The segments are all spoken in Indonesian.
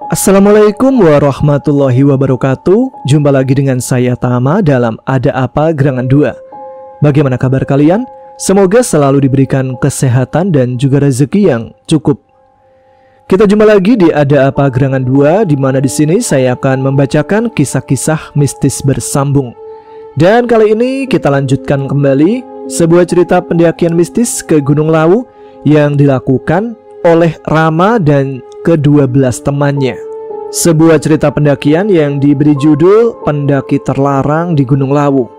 Assalamualaikum warahmatullahi wabarakatuh. Jumpa lagi dengan saya Tama dalam Ada Apa Gerangan 2. Bagaimana kabar kalian? Semoga selalu diberikan kesehatan dan juga rezeki yang cukup. Kita jumpa lagi di Ada Apa Gerangan 2, di mana di sini saya akan membacakan kisah-kisah mistis bersambung. Dan kali ini kita lanjutkan kembali sebuah cerita pendakian mistis ke Gunung Lawu yang dilakukan oleh Rama dan ke-12 temannya. Sebuah cerita pendakian yang diberi judul Pendaki Terlarang di Gunung Lawu.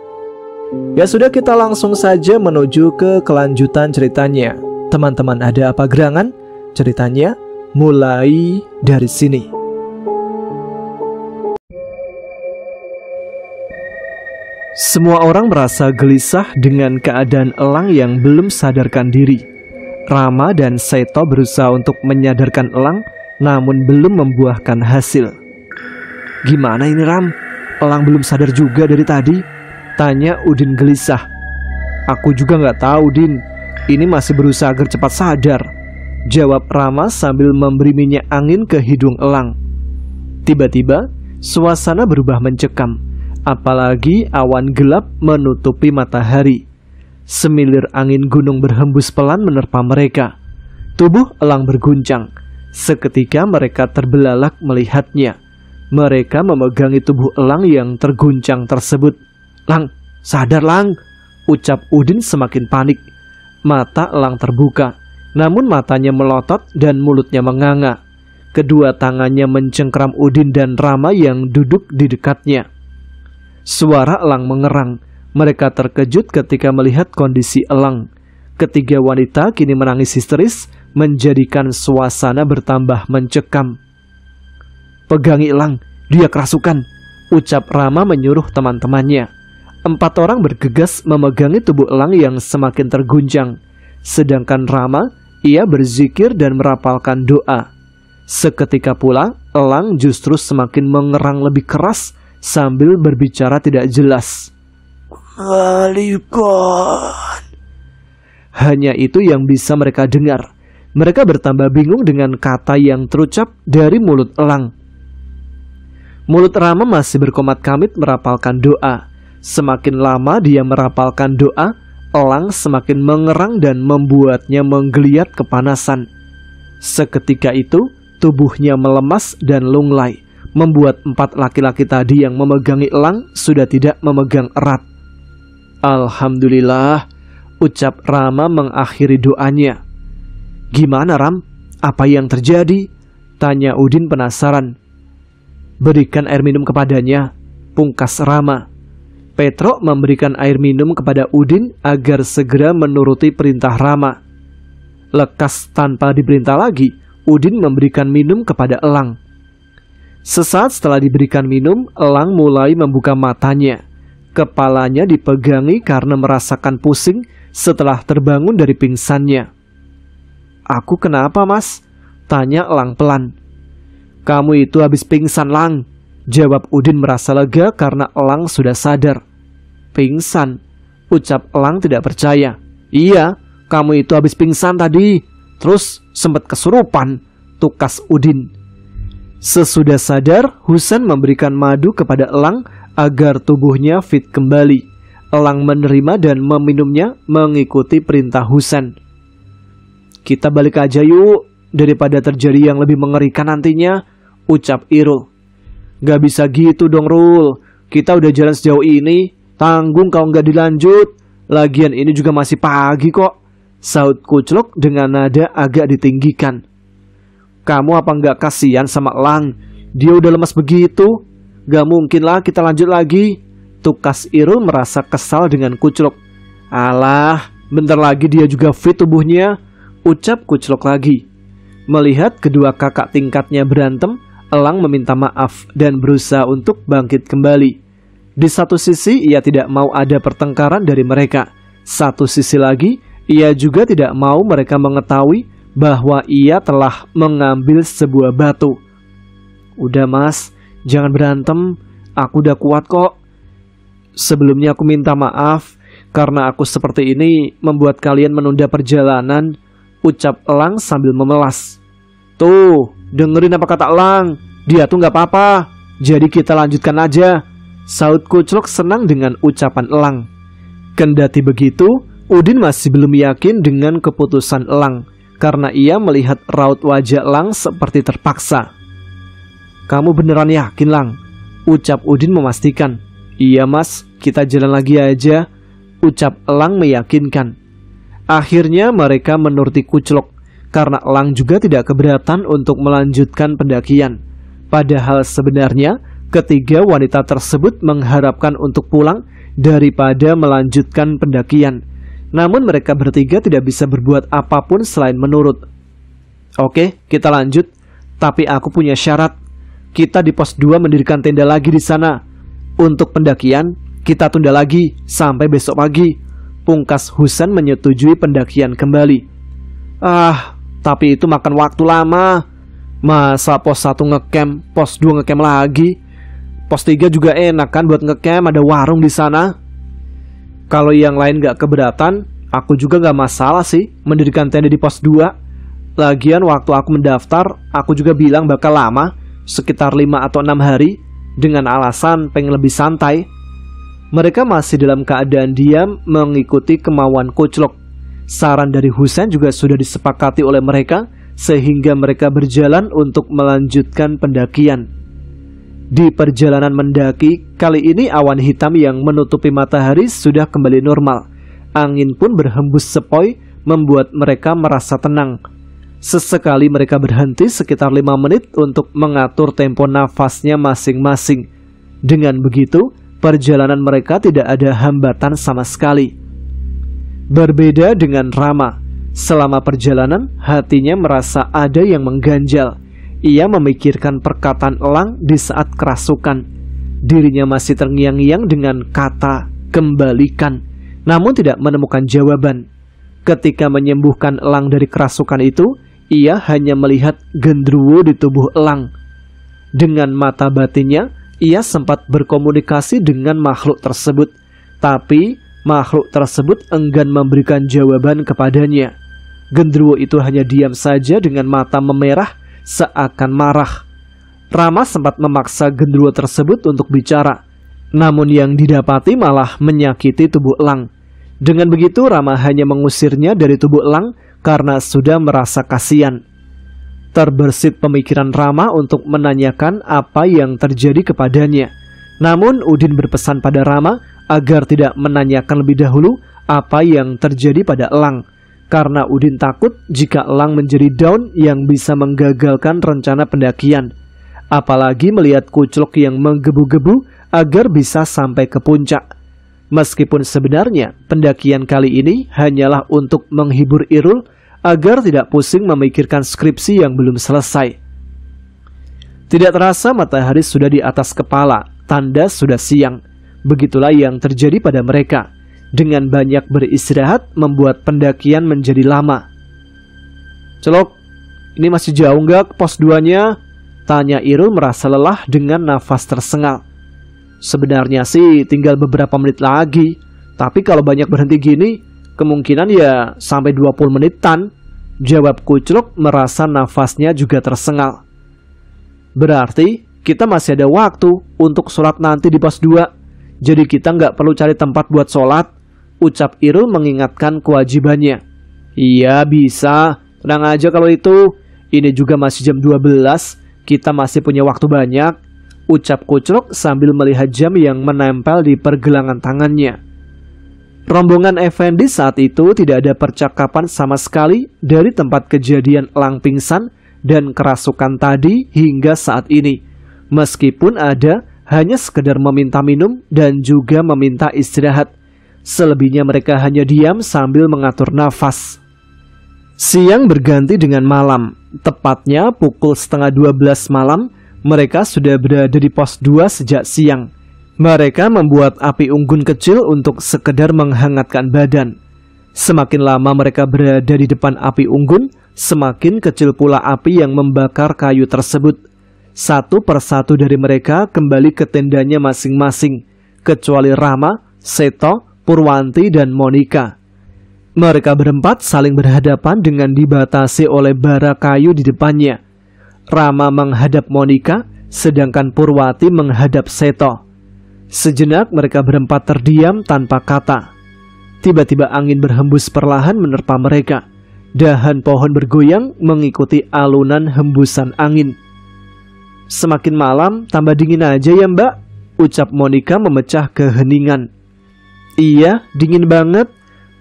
Ya sudah, kita langsung saja menuju ke kelanjutan ceritanya. Teman-teman, ada apa gerangan? Ceritanya mulai dari sini. Semua orang merasa gelisah dengan keadaan Elang yang belum sadarkan diri. Rama dan Seto berusaha untuk menyadarkan Elang, namun belum membuahkan hasil. "Gimana ini, Ram? Elang belum sadar juga dari tadi?" tanya Udin gelisah. "Aku juga nggak tahu, Din. Ini masih berusaha agar cepat sadar," jawab Rama sambil memberi minyak angin ke hidung Elang. Tiba-tiba, suasana berubah mencekam, apalagi awan gelap menutupi matahari. Semilir angin gunung berhembus pelan menerpa mereka. Tubuh Elang berguncang. Seketika mereka terbelalak melihatnya. Mereka memegangi tubuh Elang yang terguncang tersebut. "Lang, sadar Lang!" ucap Udin semakin panik. Mata Elang terbuka, namun matanya melotot dan mulutnya menganga. Kedua tangannya mencengkram Udin dan Rama yang duduk di dekatnya. Suara Elang mengerang. Mereka terkejut ketika melihat kondisi Elang. Ketiga wanita kini menangis histeris, menjadikan suasana bertambah mencekam. "Pegangi Elang, dia kerasukan," ucap Rama menyuruh teman-temannya. 4 orang bergegas memegangi tubuh Elang yang semakin terguncang. Sedangkan Rama, ia berzikir dan merapalkan doa. Seketika pula, Elang justru semakin mengerang lebih keras sambil berbicara tidak jelas. "Kembalikan." Hanya itu yang bisa mereka dengar. Mereka bertambah bingung dengan kata yang terucap dari mulut Elang. Mulut Rama masih berkomat-kamit merapalkan doa. Semakin lama dia merapalkan doa, Elang semakin mengerang dan membuatnya menggeliat kepanasan. Seketika itu, tubuhnya melemas dan lunglai, membuat 4 laki-laki tadi yang memegangi Elang sudah tidak memegang erat. "Alhamdulillah," ucap Rama mengakhiri doanya. "Gimana, Ram? Apa yang terjadi?" tanya Udin penasaran. "Berikan air minum kepadanya," pungkas Rama. Petro memberikan air minum kepada Udin agar segera menuruti perintah Rama. Lekas tanpa diperintah lagi, Udin memberikan minum kepada Elang. Sesaat setelah diberikan minum, Elang mulai membuka matanya. Kepalanya dipegangi karena merasakan pusing setelah terbangun dari pingsannya. "Aku kenapa, Mas?" tanya Elang pelan. "Kamu itu habis pingsan, Lang," jawab Udin merasa lega karena Elang sudah sadar. "Pingsan?" ucap Elang tidak percaya. "Iya, kamu itu habis pingsan tadi. Terus sempat kesurupan," tukas Udin. Sesudah sadar, Husen memberikan madu kepada Elang agar tubuhnya fit kembali. Elang menerima dan meminumnya mengikuti perintah Husen. "Kita balik aja yuk, daripada terjadi yang lebih mengerikan nantinya," ucap Irul. "Gak bisa gitu dong, Rul. Kita udah jalan sejauh ini, tanggung kalau gak dilanjut. Lagian ini juga masih pagi kok," sahut Kuclok dengan nada agak ditinggikan. "Kamu apa gak kasihan sama Elang? Dia udah lemas begitu. Gak mungkin lah kita lanjut lagi," tukas Irul merasa kesal dengan Kuclok. "Alah, bentar lagi dia juga fit tubuhnya," ucap Kuclok lagi. Melihat kedua kakak tingkatnya berantem, Elang meminta maaf dan berusaha untuk bangkit kembali. Di satu sisi ia tidak mau ada pertengkaran dari mereka. Satu sisi lagi, ia juga tidak mau mereka mengetahui bahwa ia telah mengambil sebuah batu. "Udah, Mas, jangan berantem. Aku udah kuat kok. Sebelumnya aku minta maaf karena aku seperti ini membuat kalian menunda perjalanan," ucap Elang sambil memelas. "Tuh, dengerin apa kata Elang. Dia tuh nggak apa-apa, jadi kita lanjutkan aja, saut Kuclok senang dengan ucapan Elang. Kendati begitu, Udin masih belum yakin dengan keputusan Elang, karena ia melihat raut wajah Elang seperti terpaksa. Kamu beneran yakin, Lang? Ucap Udin memastikan. Iya mas, kita jalan lagi aja, ucap Elang meyakinkan. Akhirnya mereka menuruti Kuclok, karena Elang juga tidak keberatan untuk melanjutkan pendakian. Padahal sebenarnya ketiga wanita tersebut mengharapkan untuk pulang daripada melanjutkan pendakian. Namun mereka bertiga tidak bisa berbuat apapun selain menurut. Oke, kita lanjut, tapi aku punya syarat. Kita di pos 2 mendirikan tenda lagi di sana. Untuk pendakian, kita tunda lagi sampai besok pagi. Pungkas Husan menyetujui pendakian kembali. Tapi itu makan waktu lama. Masa pos 1 ngecamp, pos 2 ngecamp lagi? Pos 3 juga enak kan buat ngecamp, ada warung di sana. Kalau yang lain gak keberatan, aku juga gak masalah sih mendirikan tenda di pos 2. Lagian waktu aku mendaftar, aku juga bilang bakal lama, sekitar 5 atau 6 hari, dengan alasan pengen lebih santai. Mereka masih dalam keadaan diam mengikuti kemauan Kuclok. Saran dari Husan juga sudah disepakati oleh mereka, sehingga mereka berjalan untuk melanjutkan pendakian. Di perjalanan mendaki, kali ini awan hitam yang menutupi matahari sudah kembali normal. Angin pun berhembus sepoi, membuat mereka merasa tenang. Sesekali mereka berhenti sekitar 5 menit untuk mengatur tempo nafasnya masing-masing. Dengan begitu, perjalanan mereka tidak ada hambatan sama sekali. Berbeda dengan Rama, selama perjalanan hatinya merasa ada yang mengganjal. Ia memikirkan perkataan Elang di saat kerasukan. Dirinya masih terngiang-ngiang dengan kata kembalikan, namun tidak menemukan jawaban. Ketika menyembuhkan Elang dari kerasukan itu, ia hanya melihat genderuwo di tubuh Elang. Dengan mata batinnya, ia sempat berkomunikasi dengan makhluk tersebut, tapi makhluk tersebut enggan memberikan jawaban kepadanya. Genderuwo itu hanya diam saja dengan mata memerah seakan marah. Rama sempat memaksa genderuwo tersebut untuk bicara, namun yang didapati malah menyakiti tubuh Elang. Dengan begitu Rama hanya mengusirnya dari tubuh Elang karena sudah merasa kasihan. Terbersit pemikiran Rama untuk menanyakan apa yang terjadi kepadanya. Namun Udin berpesan pada Rama agar tidak menanyakan lebih dahulu apa yang terjadi pada Elang, karena Udin takut jika Elang menjadi daun yang bisa menggagalkan rencana pendakian. Apalagi melihat Kuclok yang menggebu-gebu agar bisa sampai ke puncak. Meskipun sebenarnya pendakian kali ini hanyalah untuk menghibur Irul agar tidak pusing memikirkan skripsi yang belum selesai. Tidak terasa matahari sudah di atas kepala, tanda sudah siang. Begitulah yang terjadi pada mereka. Dengan banyak beristirahat membuat pendakian menjadi lama. Celok, ini masih jauh nggak ke pos 2-nya? Tanya Irul merasa lelah dengan nafas tersengal. Sebenarnya sih tinggal beberapa menit lagi, tapi kalau banyak berhenti gini, kemungkinan ya sampai 20 menitan, jawab Kuclok merasa nafasnya juga tersengal. Berarti kita masih ada waktu untuk sholat nanti di pos 2, jadi kita nggak perlu cari tempat buat sholat, ucap Irul mengingatkan kewajibannya. Iya bisa, tenang aja kalau itu, ini juga masih jam 12, kita masih punya waktu banyak, ucap Kuclok sambil melihat jam yang menempel di pergelangan tangannya. Rombongan Effendi saat itu tidak ada percakapan sama sekali dari tempat kejadian Elang pingsan dan kerasukan tadi hingga saat ini. Meskipun ada, hanya sekedar meminta minum dan juga meminta istirahat. Selebihnya mereka hanya diam sambil mengatur nafas. Siang berganti dengan malam. Tepatnya pukul 11:30 malam, mereka sudah berada di pos 2 sejak siang. Mereka membuat api unggun kecil untuk sekedar menghangatkan badan. Semakin lama mereka berada di depan api unggun, semakin kecil pula api yang membakar kayu tersebut. Satu persatu dari mereka kembali ke tendanya masing-masing, kecuali Rama, Seto, Purwanti, dan Monika. Mereka berempat saling berhadapan dengan dibatasi oleh bara kayu di depannya. Rama menghadap Monika, sedangkan Purwati menghadap Seto. Sejenak mereka berempat terdiam tanpa kata. Tiba-tiba angin berhembus perlahan menerpa mereka. Dahan pohon bergoyang mengikuti alunan hembusan angin. "Semakin malam, tambah dingin aja ya Mbak," ucap Monika memecah keheningan. "Iya, dingin banget,"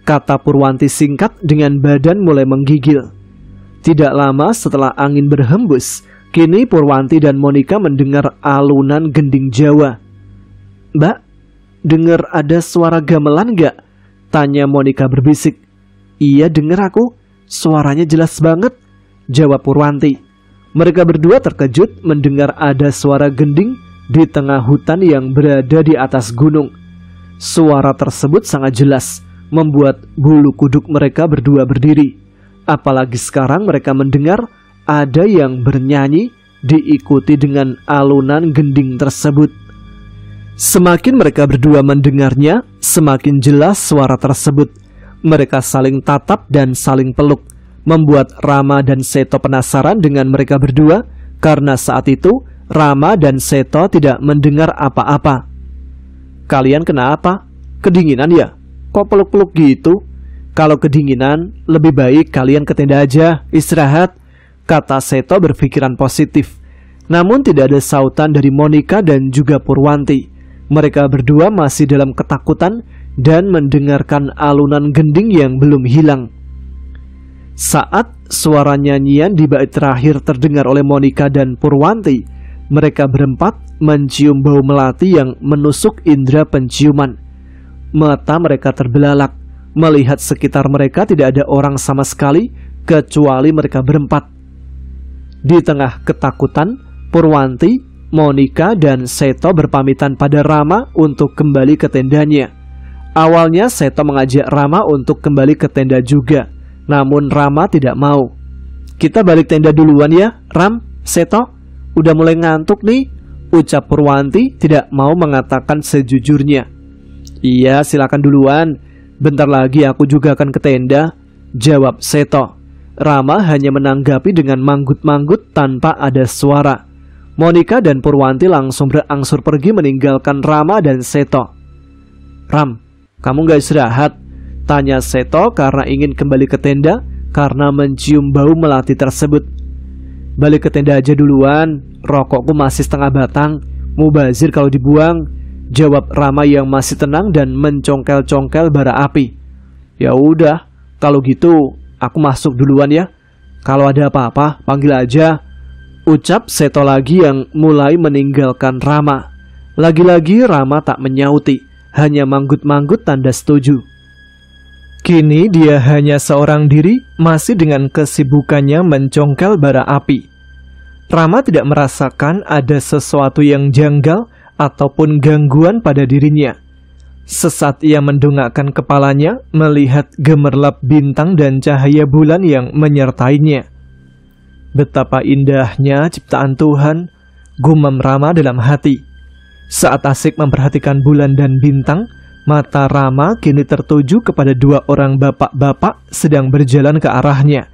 kata Purwanti singkat dengan badan mulai menggigil. Tidak lama setelah angin berhembus, kini Purwanti dan Monika mendengar alunan gending Jawa. "Mbak, dengar ada suara gamelan gak?" tanya Monika berbisik. "Iya, dengar aku. Suaranya jelas banget," jawab Purwanti. Mereka berdua terkejut mendengar ada suara gending di tengah hutan yang berada di atas gunung. Suara tersebut sangat jelas, membuat bulu kuduk mereka berdua berdiri. Apalagi sekarang mereka mendengar ada yang bernyanyi diikuti dengan alunan gending tersebut. Semakin mereka berdua mendengarnya, semakin jelas suara tersebut. Mereka saling tatap dan saling peluk, membuat Rama dan Seto penasaran dengan mereka berdua, karena saat itu Rama dan Seto tidak mendengar apa-apa. "Kalian kenapa? Kedinginan ya? Kok peluk-peluk gitu? Kalau kedinginan, lebih baik kalian ke tenda aja, istirahat," kata Seto berpikiran positif. Namun tidak ada sautan dari Monika dan juga Purwanti. Mereka berdua masih dalam ketakutan dan mendengarkan alunan gending yang belum hilang. Saat suara nyanyian di bait terakhir terdengar oleh Monika dan Purwanti, mereka berempat mencium bau melati yang menusuk indera penciuman. Mata mereka terbelalak, melihat sekitar mereka tidak ada orang sama sekali kecuali mereka berempat. Di tengah ketakutan, Purwanti, Monika, dan Seto berpamitan pada Rama untuk kembali ke tendanya. Awalnya Seto mengajak Rama untuk kembali ke tenda juga, namun Rama tidak mau. "Kita balik tenda duluan ya, Ram, Seto. Udah mulai ngantuk nih," ucap Purwanti tidak mau mengatakan sejujurnya. "Iya, silakan duluan. Bentar lagi aku juga akan ke tenda," jawab Seto. Rama hanya menanggapi dengan manggut-manggut tanpa ada suara. Monika dan Purwanti langsung berangsur pergi meninggalkan Rama dan Seto. "Ram, kamu gak istirahat?" tanya Seto karena ingin kembali ke tenda karena mencium bau melati tersebut. "Balik ke tenda aja duluan, rokokku masih setengah batang, mubazir kalau dibuang," jawab Rama yang masih tenang dan mencongkel-congkel bara api. "Ya udah, kalau gitu aku masuk duluan ya. Kalau ada apa-apa panggil aja," ucap Seto lagi yang mulai meninggalkan Rama. Lagi-lagi Rama tak menyauti, hanya manggut-manggut tanda setuju. Kini dia hanya seorang diri, masih dengan kesibukannya mencongkel bara api. Rama tidak merasakan ada sesuatu yang janggal ataupun gangguan pada dirinya. Sesaat ia mendongakkan kepalanya, melihat gemerlap bintang dan cahaya bulan yang menyertainya. "Betapa indahnya ciptaan Tuhan," gumam Rama dalam hati. Saat asik memperhatikan bulan dan bintang, mata Rama kini tertuju kepada dua orang bapak-bapak sedang berjalan ke arahnya.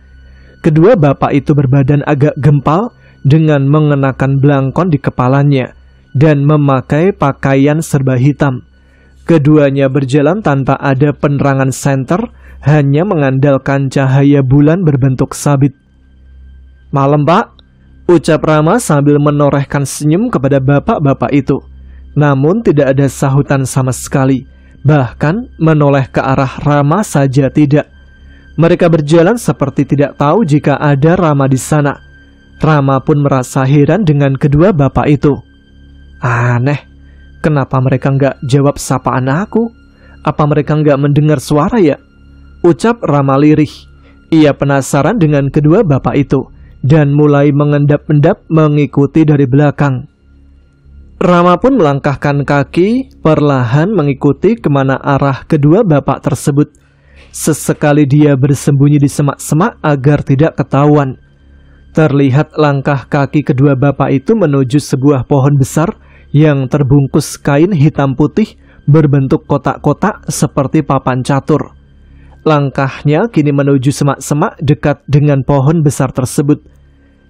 Kedua bapak itu berbadan agak gempal dengan mengenakan belangkon di kepalanya dan memakai pakaian serba hitam. Keduanya berjalan tanpa ada penerangan senter, hanya mengandalkan cahaya bulan berbentuk sabit. "Malam, Pak," ucap Rama sambil menorehkan senyum kepada bapak-bapak itu. Namun tidak ada sahutan sama sekali, bahkan menoleh ke arah Rama saja tidak. Mereka berjalan seperti tidak tahu jika ada Rama di sana. Rama pun merasa heran dengan kedua bapak itu. "Aneh, kenapa mereka nggak jawab sapaan aku? Apa mereka nggak mendengar suara ya?" ucap Rama lirih. Ia penasaran dengan kedua bapak itu dan mulai mengendap-endap mengikuti dari belakang. Rama pun melangkahkan kaki perlahan mengikuti kemana arah kedua bapak tersebut. Sesekali dia bersembunyi di semak-semak agar tidak ketahuan. Terlihat langkah kaki kedua bapak itu menuju sebuah pohon besar yang terbungkus kain hitam putih berbentuk kotak-kotak seperti papan catur. Langkahnya kini menuju semak-semak dekat dengan pohon besar tersebut.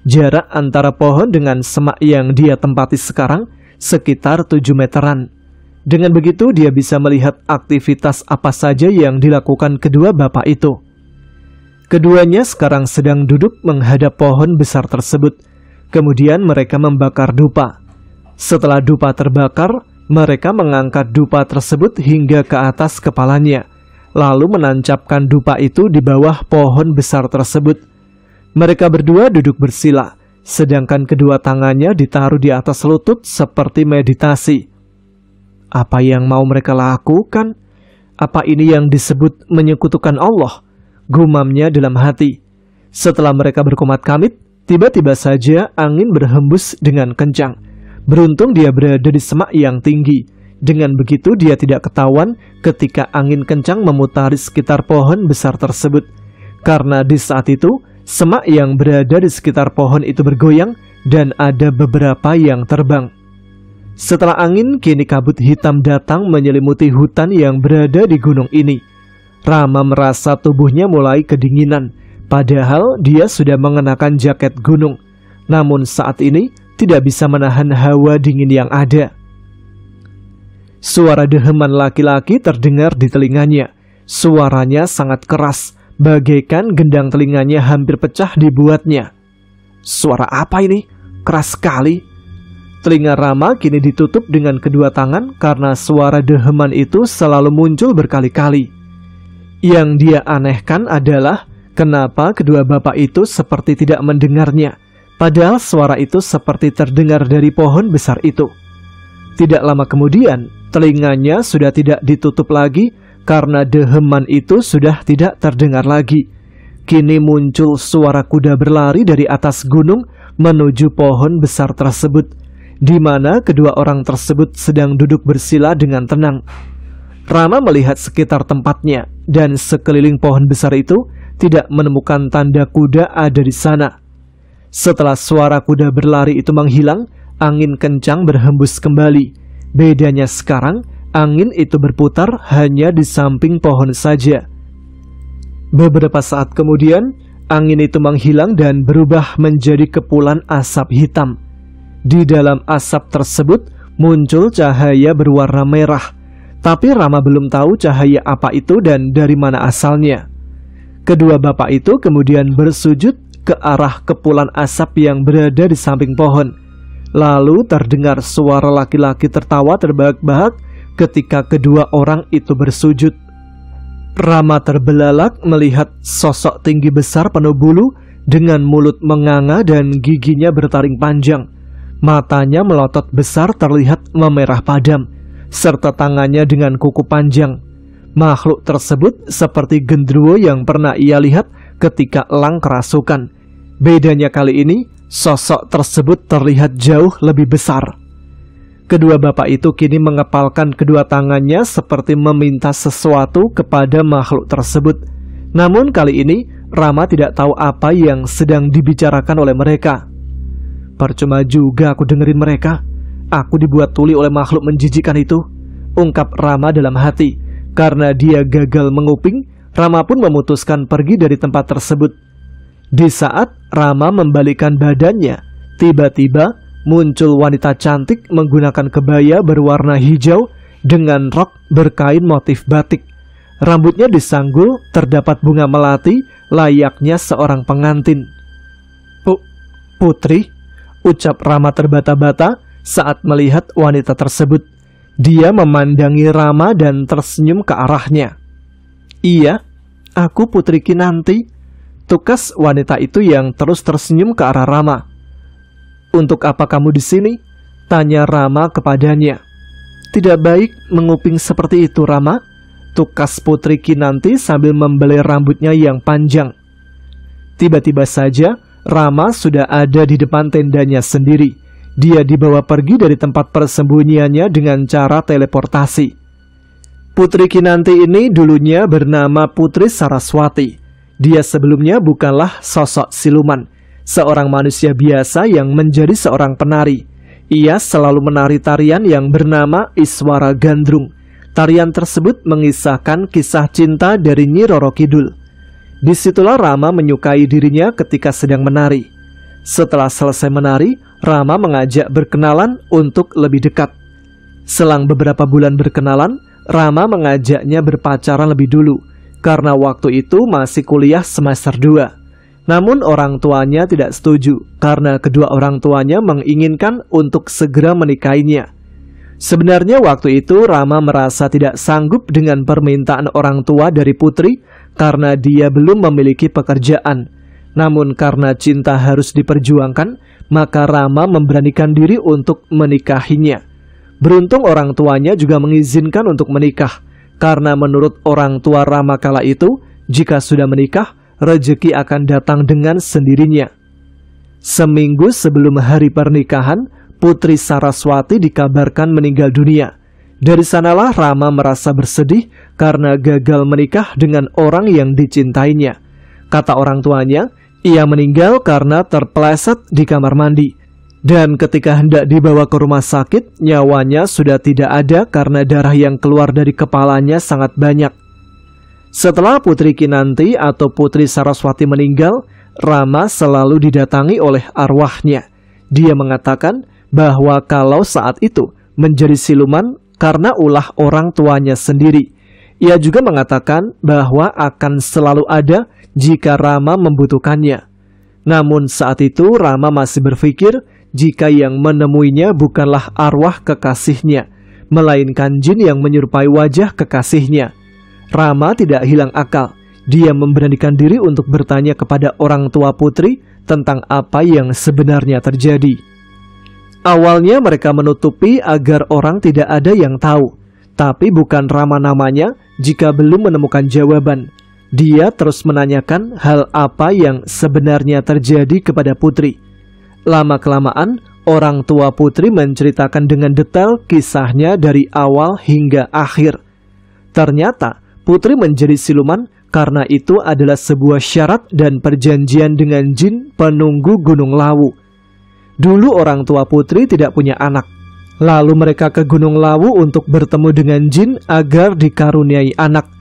Jarak antara pohon dengan semak yang dia tempati sekarang sekitar 7 meteran. Dengan begitu dia bisa melihat aktivitas apa saja yang dilakukan kedua bapak itu. Keduanya sekarang sedang duduk menghadap pohon besar tersebut. Kemudian mereka membakar dupa. Setelah dupa terbakar, mereka mengangkat dupa tersebut hingga ke atas kepalanya, lalu menancapkan dupa itu di bawah pohon besar tersebut. Mereka berdua duduk bersila, sedangkan kedua tangannya ditaruh di atas lutut seperti meditasi. Apa yang mau mereka lakukan? Apa ini yang disebut menyekutukan Allah? Gumamnya dalam hati. Setelah mereka berkomat-kamit, tiba-tiba saja angin berhembus dengan kencang. Beruntung dia berada di semak yang tinggi. Dengan begitu dia tidak ketahuan ketika angin kencang memutari sekitar pohon besar tersebut. Karena di saat itu, semak yang berada di sekitar pohon itu bergoyang dan ada beberapa yang terbang. Setelah angin, kini kabut hitam datang menyelimuti hutan yang berada di gunung ini. Rama merasa tubuhnya mulai kedinginan, padahal dia sudah mengenakan jaket gunung. Namun saat ini tidak bisa menahan hawa dingin yang ada. Suara deheman laki-laki terdengar di telinganya. Suaranya sangat keras, bagaikan gendang telinganya hampir pecah dibuatnya. Suara apa ini? Keras sekali. Telinga Rama kini ditutup dengan kedua tangan karena suara deheman itu selalu muncul berkali-kali. Yang dia anehkan adalah kenapa kedua bapak itu seperti tidak mendengarnya, padahal suara itu seperti terdengar dari pohon besar itu. Tidak lama kemudian, telinganya sudah tidak ditutup lagi karena deheman itu sudah tidak terdengar lagi. Kini muncul suara kuda berlari dari atas gunung menuju pohon besar tersebut, di mana kedua orang tersebut sedang duduk bersila dengan tenang. Rama melihat sekitar tempatnya dan sekeliling pohon besar itu tidak menemukan tanda kuda ada di sana. Setelah suara kuda berlari itu menghilang, angin kencang berhembus kembali. Bedanya sekarang, angin itu berputar hanya di samping pohon saja. Beberapa saat kemudian, angin itu menghilang dan berubah menjadi kepulan asap hitam. Di dalam asap tersebut muncul cahaya berwarna merah. Tapi Rama belum tahu cahaya apa itu dan dari mana asalnya. Kedua bapak itu kemudian bersujud ke arah kepulan asap yang berada di samping pohon. Lalu terdengar suara laki-laki tertawa terbahak-bahak ketika kedua orang itu bersujud. Rama terbelalak melihat sosok tinggi besar penuh bulu dengan mulut menganga dan giginya bertaring panjang. Matanya melotot besar terlihat memerah padam, serta tangannya dengan kuku panjang. Makhluk tersebut seperti genderuwo yang pernah ia lihat ketika elang kerasukan. Bedanya kali ini, sosok tersebut terlihat jauh lebih besar. Kedua bapak itu kini mengepalkan kedua tangannya seperti meminta sesuatu kepada makhluk tersebut. Namun kali ini, Rama tidak tahu apa yang sedang dibicarakan oleh mereka. Percuma juga aku dengerin mereka. Aku dibuat tuli oleh makhluk menjijikkan itu, ungkap Rama dalam hati. Karena dia gagal menguping, Rama pun memutuskan pergi dari tempat tersebut. Di saat Rama membalikkan badannya, tiba-tiba muncul wanita cantik menggunakan kebaya berwarna hijau dengan rok berkain motif batik. Rambutnya disanggul, terdapat bunga melati layaknya seorang pengantin. Putri, ucap Rama terbata-bata saat melihat wanita tersebut. Dia memandangi Rama dan tersenyum ke arahnya. Iya, aku Putri Kinanti, tukas wanita itu yang terus tersenyum ke arah Rama. Untuk apa kamu di sini? Tanya Rama kepadanya. Tidak baik menguping seperti itu, Rama, tukas Putri Kinanti sambil membelai rambutnya yang panjang. Tiba-tiba saja Rama sudah ada di depan tendanya sendiri. Dia dibawa pergi dari tempat persembunyiannya dengan cara teleportasi. Putri Kinanti ini dulunya bernama Putri Saraswati. Dia sebelumnya bukanlah sosok siluman, seorang manusia biasa yang menjadi seorang penari. Ia selalu menari tarian yang bernama Iswara Gandrung. Tarian tersebut mengisahkan kisah cinta dari Nyi Roro Kidul. Disitulah Rama menyukai dirinya ketika sedang menari. Setelah selesai menari, Rama mengajak berkenalan untuk lebih dekat. Selang beberapa bulan berkenalan, Rama mengajaknya berpacaran lebih dulu, karena waktu itu masih kuliah semester 2. Namun orang tuanya tidak setuju, karena kedua orang tuanya menginginkan untuk segera menikahinya. Sebenarnya waktu itu Rama merasa tidak sanggup dengan permintaan orang tua dari putri, karena dia belum memiliki pekerjaan. Namun karena cinta harus diperjuangkan, maka Rama memberanikan diri untuk menikahinya. Beruntung orang tuanya juga mengizinkan untuk menikah, karena menurut orang tua Rama kala itu, jika sudah menikah, rezeki akan datang dengan sendirinya. Seminggu sebelum hari pernikahan, Putri Saraswati dikabarkan meninggal dunia. Dari sanalah Rama merasa bersedih karena gagal menikah dengan orang yang dicintainya. Kata orang tuanya, ia meninggal karena terpeleset di kamar mandi. Dan ketika hendak dibawa ke rumah sakit, nyawanya sudah tidak ada karena darah yang keluar dari kepalanya sangat banyak. Setelah Putri Kinanti atau Putri Saraswati meninggal, Rama selalu didatangi oleh arwahnya. Dia mengatakan bahwa kalau saat itu menjadi siluman karena ulah orang tuanya sendiri. Ia juga mengatakan bahwa akan selalu ada jika Rama membutuhkannya. Namun saat itu Rama masih berpikir jika yang menemuinya bukanlah arwah kekasihnya, melainkan jin yang menyerupai wajah kekasihnya. Rama tidak hilang akal. Dia memberanikan diri untuk bertanya kepada orang tua putri tentang apa yang sebenarnya terjadi. Awalnya mereka menutupi agar orang tidak ada yang tahu. Tapi bukan Rama namanya jika belum menemukan jawaban. Dia terus menanyakan hal apa yang sebenarnya terjadi kepada putri. Lama-kelamaan, orang tua putri menceritakan dengan detail kisahnya dari awal hingga akhir. Ternyata, putri menjadi siluman karena itu adalah sebuah syarat dan perjanjian dengan jin penunggu Gunung Lawu. Dulu orang tua putri tidak punya anak. Lalu mereka ke Gunung Lawu untuk bertemu dengan jin agar dikaruniai anak.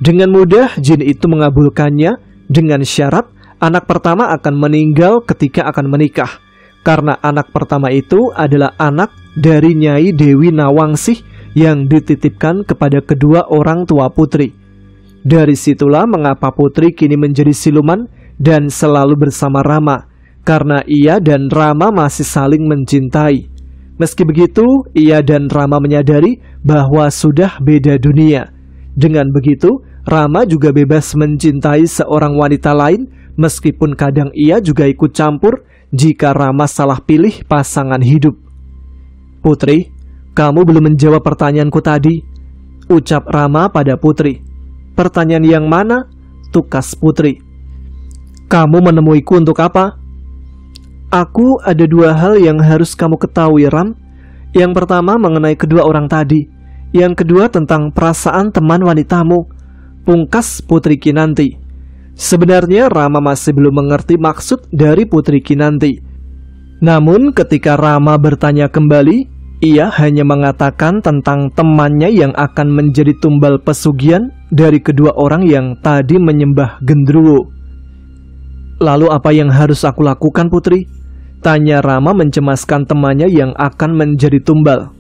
Dengan mudah, jin itu mengabulkannya dengan syarat anak pertama akan meninggal ketika akan menikah. Karena anak pertama itu adalah anak dari Nyai Dewi Nawangsih yang dititipkan kepada kedua orang tua putri. Dari situlah mengapa putri kini menjadi siluman dan selalu bersama Rama, karena ia dan Rama masih saling mencintai. Meski begitu, ia dan Rama menyadari bahwa sudah beda dunia. Dengan begitu, Rama juga bebas mencintai seorang wanita lain, meskipun kadang ia juga ikut campur jika Rama salah pilih pasangan hidup. Putri, kamu belum menjawab pertanyaanku tadi, ucap Rama pada putri. Pertanyaan yang mana? Tukas putri. Kamu menemuiku untuk apa? Aku ada dua hal yang harus kamu ketahui, Ram. Yang pertama mengenai kedua orang tadi. Yang kedua tentang perasaan teman wanitamu, pungkas Putri Kinanti. Sebenarnya Rama masih belum mengerti maksud dari Putri Kinanti. Namun ketika Rama bertanya kembali, ia hanya mengatakan tentang temannya yang akan menjadi tumbal pesugihan dari kedua orang yang tadi menyembah genderuwo. Lalu apa yang harus aku lakukan, Putri? Tanya Rama mencemaskan temannya yang akan menjadi tumbal.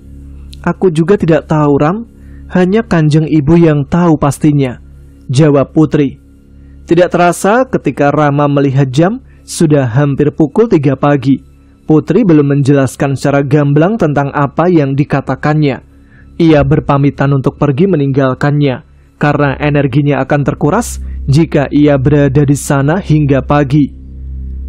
Aku juga tidak tahu, Ram. Hanya Kanjeng Ibu yang tahu pastinya, jawab Putri. Tidak terasa ketika Rama melihat jam, sudah hampir pukul 3 pagi. Putri belum menjelaskan secara gamblang tentang apa yang dikatakannya. Ia berpamitan untuk pergi meninggalkannya, karena energinya akan terkuras jika ia berada di sana hingga pagi.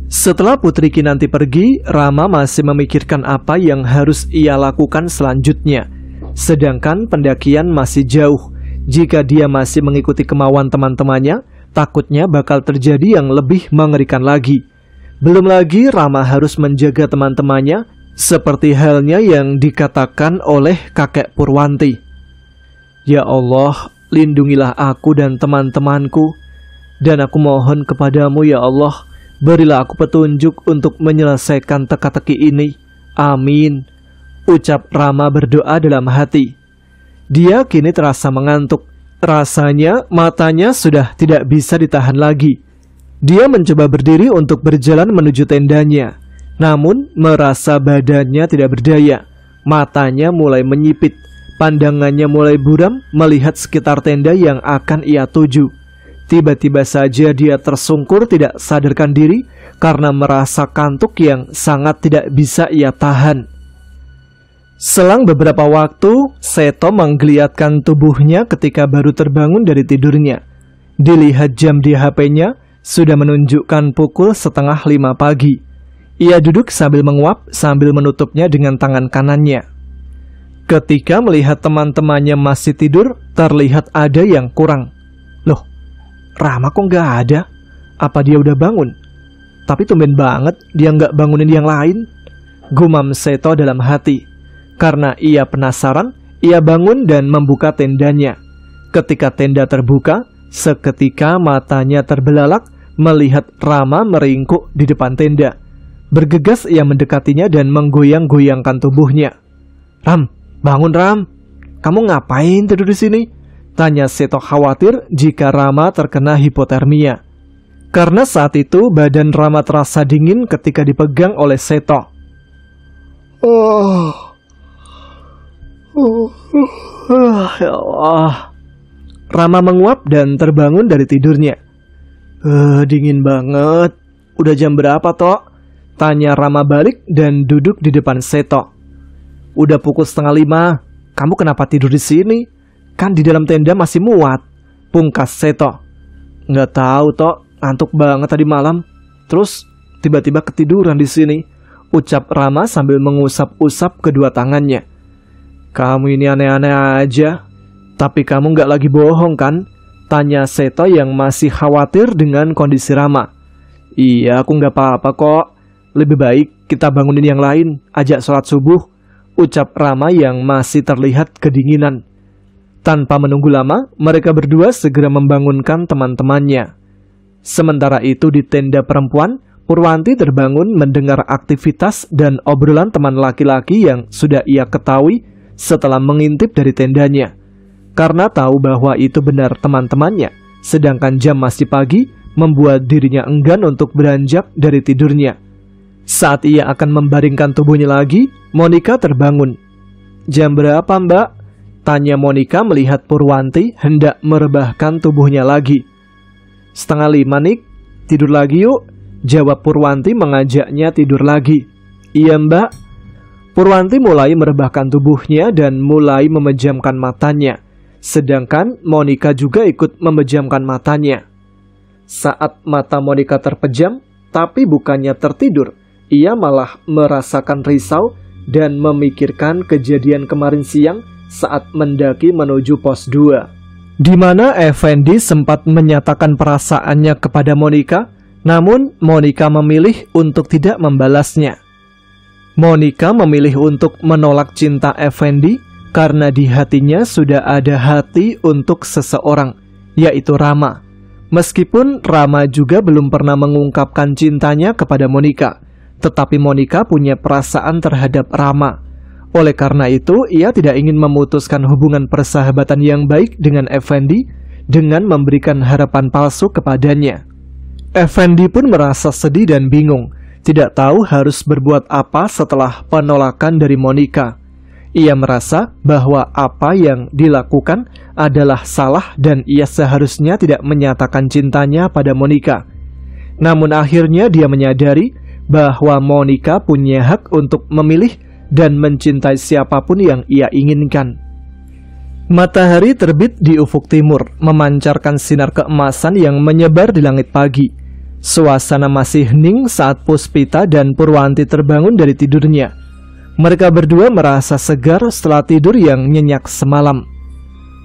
Setelah Putri Kinanti pergi, Rama masih memikirkan apa yang harus ia lakukan selanjutnya. Sedangkan pendakian masih jauh. Jika dia masih mengikuti kemauan teman-temannya, takutnya bakal terjadi yang lebih mengerikan lagi. Belum lagi Rama harus menjaga teman-temannya, seperti halnya yang dikatakan oleh kakek Purwanti. Ya Allah, lindungilah aku dan teman-temanku, dan aku mohon kepadamu ya Allah, berilah aku petunjuk untuk menyelesaikan teka-teki ini. Amin, ucap Rama berdoa dalam hati. Dia kini terasa mengantuk. Rasanya matanya sudah tidak bisa ditahan lagi. Dia mencoba berdiri untuk berjalan menuju tendanya, namun merasa badannya tidak berdaya. Matanya mulai menyipit, pandangannya mulai buram melihat sekitar tenda yang akan ia tuju. Tiba-tiba saja dia tersungkur tidak sadarkan diri karena merasa kantuk yang sangat tidak bisa ia tahan. Selang beberapa waktu, Seto menggeliatkan tubuhnya ketika baru terbangun dari tidurnya. Dilihat jam di HP-nya, sudah menunjukkan pukul 4:30 pagi. Ia duduk sambil menguap sambil menutupnya dengan tangan kanannya. Ketika melihat teman-temannya masih tidur, terlihat ada yang kurang. Loh, Rama kok nggak ada? Apa dia udah bangun? Tapi tumben banget dia nggak bangunin yang lain, gumam Seto dalam hati. Karena ia penasaran, ia bangun dan membuka tendanya. Ketika tenda terbuka, seketika matanya terbelalak melihat Rama meringkuk di depan tenda. Bergegas ia mendekatinya dan menggoyang-goyangkan tubuhnya. "Ram, bangun Ram. Kamu ngapain tidur di sini?" tanya Seto khawatir jika Rama terkena hipotermia. Karena saat itu badan Rama terasa dingin ketika dipegang oleh Seto. Ya Allah. Rama menguap dan terbangun dari tidurnya. Dingin banget. Udah jam berapa, Tok? Tanya Rama balik dan duduk di depan Seto. Udah pukul 4:30. Kamu kenapa tidur di sini? Kan di dalam tenda masih muat, pungkas Seto. Nggak tahu, Tok. Ngantuk banget tadi malam. Terus tiba-tiba ketiduran di sini, ucap Rama sambil mengusap-usap kedua tangannya. Kamu ini aneh-aneh aja. Tapi kamu nggak lagi bohong kan? Tanya Seto yang masih khawatir dengan kondisi Rama. Iya, aku nggak apa-apa kok. Lebih baik kita bangunin yang lain, ajak sholat subuh, ucap Rama yang masih terlihat kedinginan. Tanpa menunggu lama, mereka berdua segera membangunkan teman-temannya. Sementara itu di tenda perempuan, Purwanti terbangun mendengar aktivitas dan obrolan teman laki-laki yang sudah ia ketahui setelah mengintip dari tendanya. Karena tahu bahwa itu benar teman-temannya, sedangkan jam masih pagi, membuat dirinya enggan untuk beranjak dari tidurnya. Saat ia akan membaringkan tubuhnya lagi, Monika terbangun. Jam berapa, Mbak? Tanya Monika melihat Purwanti hendak merebahkan tubuhnya lagi. 4:30, Nik. Tidur lagi yuk, jawab Purwanti mengajaknya tidur lagi. Iya, Mbak. Purwanti mulai merebahkan tubuhnya dan mulai memejamkan matanya. Sedangkan Monika juga ikut memejamkan matanya. Saat mata Monika terpejam, tapi bukannya tertidur, ia malah merasakan risau dan memikirkan kejadian kemarin siang saat mendaki menuju pos 2. Di mana Effendi sempat menyatakan perasaannya kepada Monika, namun Monika memilih untuk tidak membalasnya. Monika memilih untuk menolak cinta Effendi karena di hatinya sudah ada hati untuk seseorang, yaitu Rama. Meskipun Rama juga belum pernah mengungkapkan cintanya kepada Monika, tetapi Monika punya perasaan terhadap Rama. Oleh karena itu, ia tidak ingin memutuskan hubungan persahabatan yang baik dengan Effendi dengan memberikan harapan palsu kepadanya. Effendi pun merasa sedih dan bingung, tidak tahu harus berbuat apa setelah penolakan dari Monika. Ia merasa bahwa apa yang dilakukan adalah salah dan ia seharusnya tidak menyatakan cintanya pada Monika. Namun akhirnya dia menyadari bahwa Monika punya hak untuk memilih dan mencintai siapapun yang ia inginkan. Matahari terbit di ufuk timur, memancarkan sinar keemasan yang menyebar di langit pagi. Suasana masih hening saat Puspita dan Purwanti terbangun dari tidurnya. Mereka berdua merasa segar setelah tidur yang nyenyak semalam.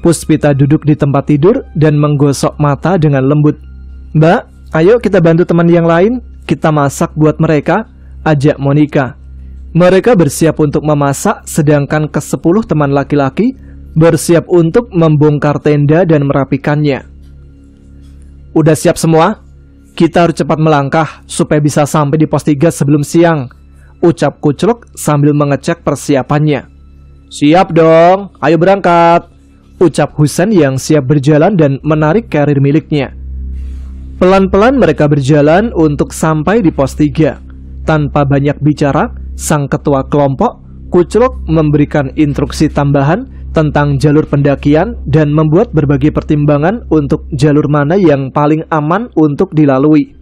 Puspita duduk di tempat tidur dan menggosok mata dengan lembut. Mbak, ayo kita bantu teman yang lain, kita masak buat mereka, ajak Monika. Mereka bersiap untuk memasak, sedangkan ke-10 teman laki-laki bersiap untuk membongkar tenda dan merapikannya. Udah siap semua? Kita harus cepat melangkah supaya bisa sampai di pos 3 sebelum siang, ucap Kucluk sambil mengecek persiapannya. Siap dong, ayo berangkat, ucap Husen yang siap berjalan dan menarik karir miliknya. Pelan-pelan mereka berjalan untuk sampai di pos 3. Tanpa banyak bicara, sang ketua kelompok, Kuclok, memberikan instruksi tambahan tentang jalur pendakian dan membuat berbagai pertimbangan untuk jalur mana yang paling aman untuk dilalui.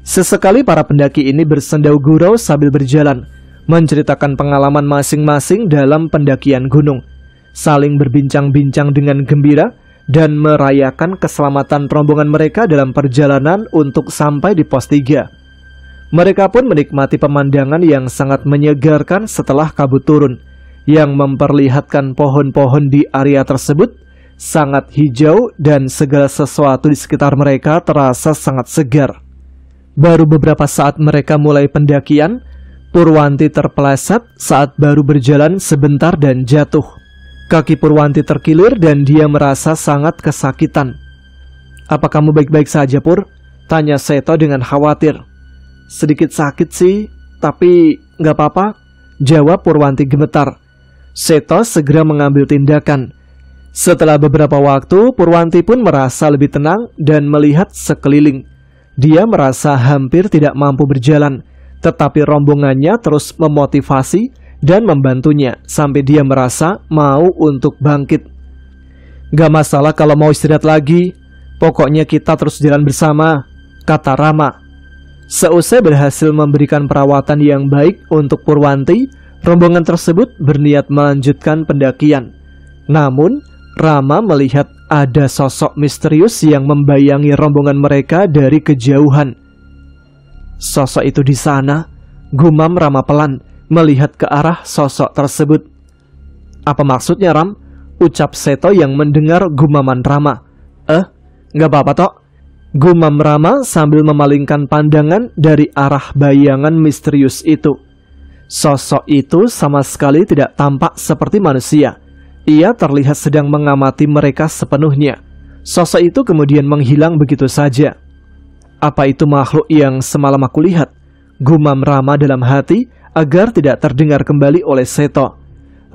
Sesekali para pendaki ini bersendau gurau sambil berjalan, menceritakan pengalaman masing-masing dalam pendakian gunung, saling berbincang-bincang dengan gembira, dan merayakan keselamatan rombongan mereka dalam perjalanan untuk sampai di pos 3. Mereka pun menikmati pemandangan yang sangat menyegarkan setelah kabut turun, yang memperlihatkan pohon-pohon di area tersebut sangat hijau dan segala sesuatu di sekitar mereka terasa sangat segar. Baru beberapa saat mereka mulai pendakian, Purwanti terpeleset saat baru berjalan sebentar dan jatuh. Kaki Purwanti terkilir dan dia merasa sangat kesakitan. "Apa kamu baik-baik saja, Pur?" tanya Seto dengan khawatir. "Sedikit sakit sih, tapi nggak apa-apa," jawab Purwanti gemetar. Seto segera mengambil tindakan. Setelah beberapa waktu, Purwanti pun merasa lebih tenang dan melihat sekeliling. Dia merasa hampir tidak mampu berjalan, tetapi rombongannya terus memotivasi dan membantunya sampai dia merasa mau untuk bangkit. "Gak masalah kalau mau istirahat lagi, pokoknya kita terus jalan bersama," kata Rama. Seusai berhasil memberikan perawatan yang baik untuk Purwanti, rombongan tersebut berniat melanjutkan pendakian. Namun, Rama melihat ada sosok misterius yang membayangi rombongan mereka dari kejauhan. "Sosok itu di sana," gumam Rama pelan melihat ke arah sosok tersebut. "Apa maksudnya, Ram?" ucap Seto yang mendengar gumaman Rama. Nggak apa-apa tok," gumam Rama sambil memalingkan pandangan dari arah bayangan misterius itu. Sosok itu sama sekali tidak tampak seperti manusia. Ia terlihat sedang mengamati mereka sepenuhnya. Sosok itu kemudian menghilang begitu saja. "Apa itu makhluk yang semalam aku lihat?" gumam Rama dalam hati agar tidak terdengar kembali oleh Seto.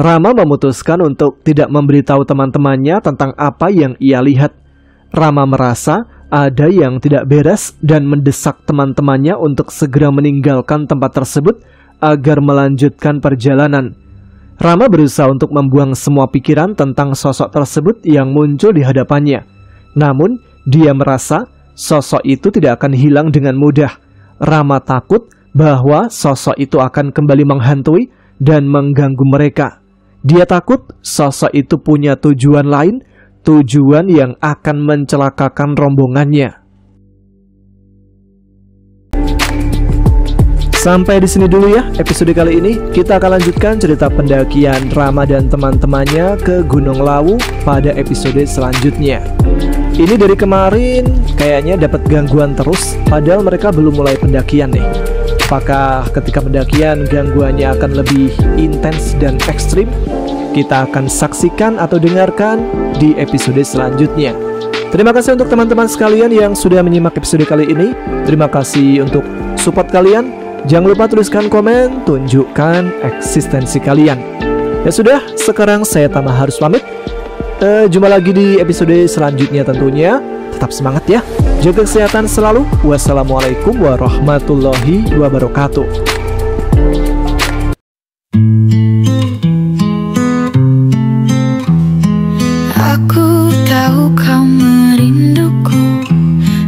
Rama memutuskan untuk tidak memberitahu teman-temannya tentang apa yang ia lihat. Rama merasa ada yang tidak beres dan mendesak teman-temannya untuk segera meninggalkan tempat tersebut agar melanjutkan perjalanan. Rama berusaha untuk membuang semua pikiran tentang sosok tersebut yang muncul di hadapannya. Namun, dia merasa sosok itu tidak akan hilang dengan mudah. Rama takut bahwa sosok itu akan kembali menghantui dan mengganggu mereka. Dia takut sosok itu punya tujuan lain, tujuan yang akan mencelakakan rombongannya. Sampai di sini dulu ya episode kali ini. Kita akan lanjutkan cerita pendakian Rama dan teman-temannya ke Gunung Lawu pada episode selanjutnya. Ini dari kemarin kayaknya dapat gangguan terus, padahal mereka belum mulai pendakian nih. Apakah ketika pendakian gangguannya akan lebih intens dan ekstrim? Kita akan saksikan atau dengarkan di episode selanjutnya. Terima kasih untuk teman-teman sekalian yang sudah menyimak episode kali ini. Terima kasih untuk support kalian. Jangan lupa tuliskan komen, tunjukkan eksistensi kalian. Ya sudah, sekarang saya Tama harus pamit. Jumpa lagi di episode selanjutnya tentunya. Tetap semangat ya. Jaga kesehatan selalu. Wassalamualaikum warahmatullahi wabarakatuh. Aku tahu kau merinduku,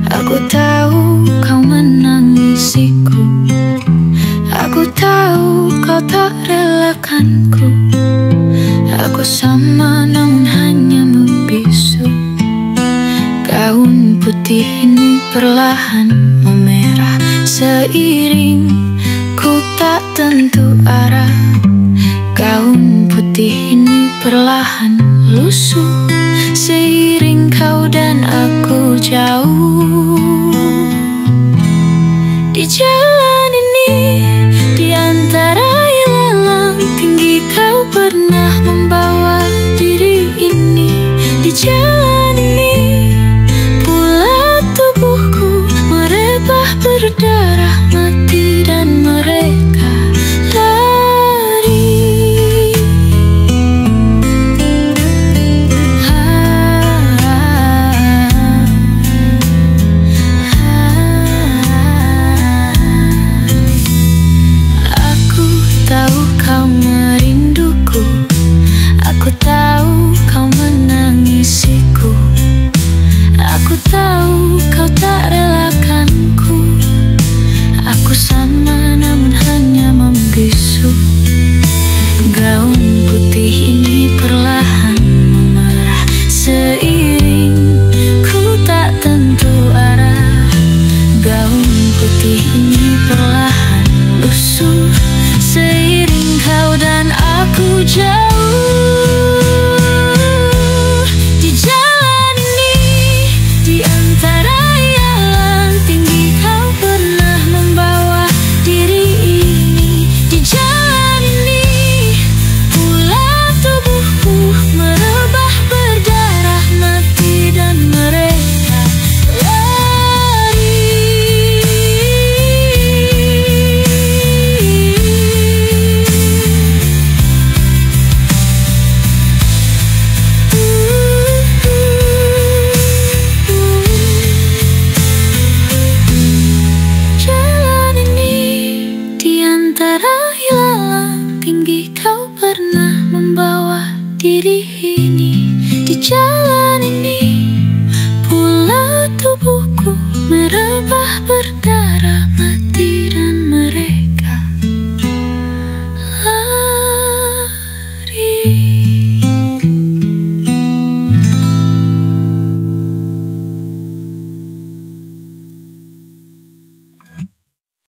aku tahu kau menangisiku, aku tahu kau tak relakanku. Aku sama namun hanya membisu. Gaun putih ini perlahan memerah seiring ku tak tentu arah. Gaun putih ini perlahan lusuh seiring kau dan aku jauh. Di jalan ini, di antara ilalang tinggi, kau pernah membawa diri ini. Di jalan ini pula tubuhku merebah berdarah mati dan mereka lari. tahu